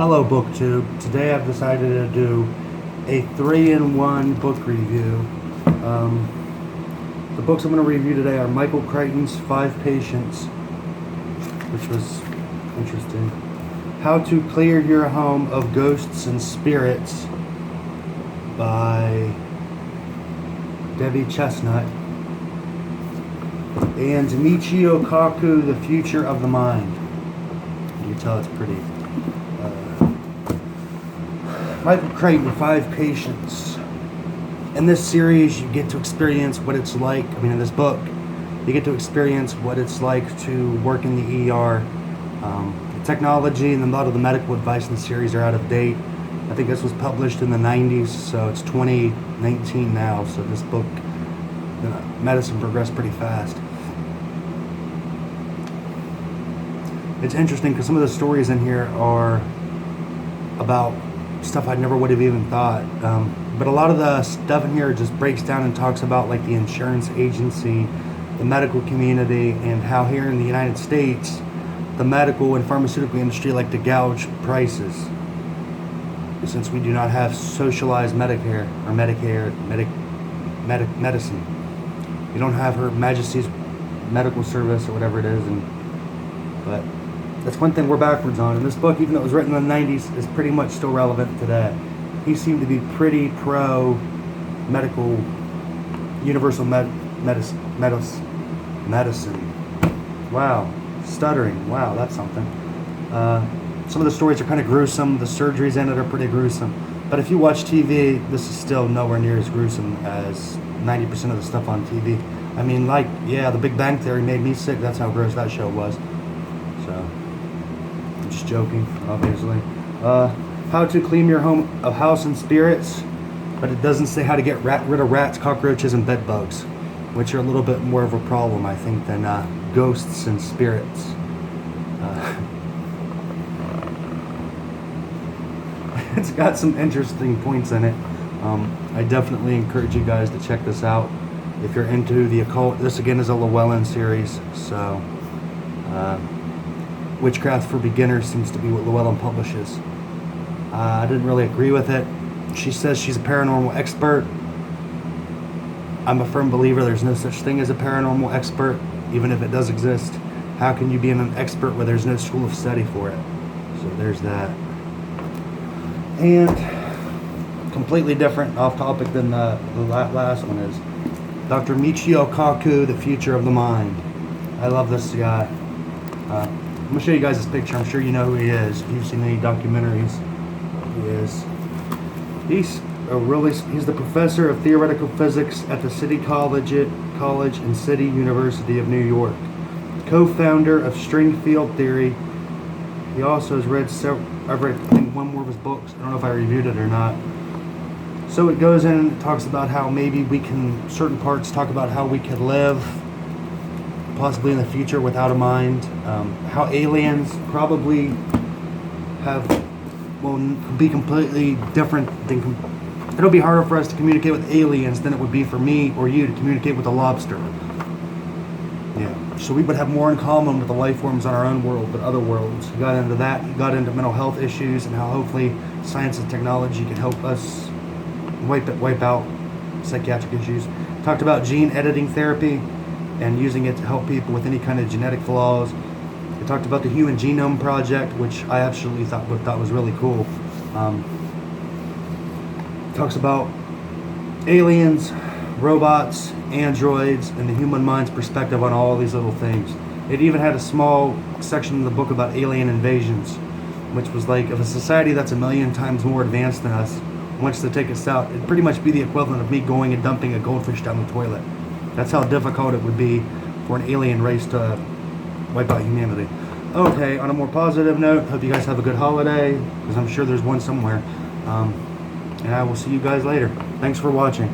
Hello BookTube. Today I've decided to do a 3-in-1 book review. The books I'm going to review today are Michael Crichton's 5 Patients, which was interesting. How to Clear Your Home of Ghosts and Spirits by Debi Chestnut. And Michio Kaku, The Future of the Mind. You can tell it's pretty. Michael Crichton, 5 Patients. In this series, you get to experience what it's like, in this book, you get to experience what it's like to work in the ER. The technology and a lot of the medical advice in the series are out of date. I think this was published in the 90s, so it's 2019 now, so this book, medicine progressed pretty fast. It's interesting because some of the stories in here are about stuff I never would have even thought. But a lot of the stuff in here just breaks down and talks about like the insurance agency, the medical community, and how here in the United States, the medical and pharmaceutical industry like to gouge prices. Since we do not have socialized Medicare or medicine. We don't have Her Majesty's medical service or whatever it is, but that's one thing we're backwards on. And this book, even though it was written in the 90s, is pretty much still relevant today. He seemed to be pretty pro-medical, universal medicine. Wow. Stuttering. Wow, that's something. Some of the stories are kind of gruesome. The surgeries in it are pretty gruesome. But if you watch TV, this is still nowhere near as gruesome as 90% of the stuff on TV. The Big Bang Theory made me sick. That's how gross that show was. So, I'm just joking, obviously. How to clean your home of house and spirits, but it doesn't say how to get rid of rats, cockroaches, and bed bugs, which are a little bit more of a problem, I think, than ghosts and spirits. It's got some interesting points in it. I definitely encourage you guys to check this out if you're into the occult. This again is a Llewellyn series, so Witchcraft for Beginners seems to be what Llewellyn publishes. I didn't really agree with it. She says she's a paranormal expert. I'm a firm believer there's no such thing as a paranormal expert, even if it does exist. How can you be an expert where there's no school of study for it? So there's that. And completely different, off topic than the last one is Dr. Michio Kaku, The Future of the Mind. I love this guy. I'm going to show you guys this picture. I'm sure you know who he is. If you've seen any documentaries, he is. He's the professor of theoretical physics at the City College and City University of New York. Co-founder of string field theory. He also has read I've read, I think, one more of his books. I don't know if I reviewed it or not. So it goes in and talks about how maybe certain parts talk about how we could live possibly in the future without a mind. How aliens probably will be completely different it'll be harder for us to communicate with aliens than it would be for me or you to communicate with a lobster. Yeah. So we would have more in common with the life forms on our own world than other worlds. He got into that. He got into mental health issues and how hopefully science and technology can help us wipe out psychiatric issues. Talked about gene editing therapy and using it to help people with any kind of genetic flaws. He talked about the Human Genome Project, which I absolutely thought was really cool. Talks about aliens, robots, androids, and the human mind's perspective on all these little things. It even had a small section in the book about alien invasions, which was like, if a society that's 1,000,000 times more advanced than us wants to take us out, it'd pretty much be the equivalent of me going and dumping a goldfish down the toilet. That's how difficult it would be for an alien race to wipe out humanity. Okay, on a more positive note, hope you guys have a good holiday, because I'm sure there's one somewhere. And I will see you guys later. Thanks for watching.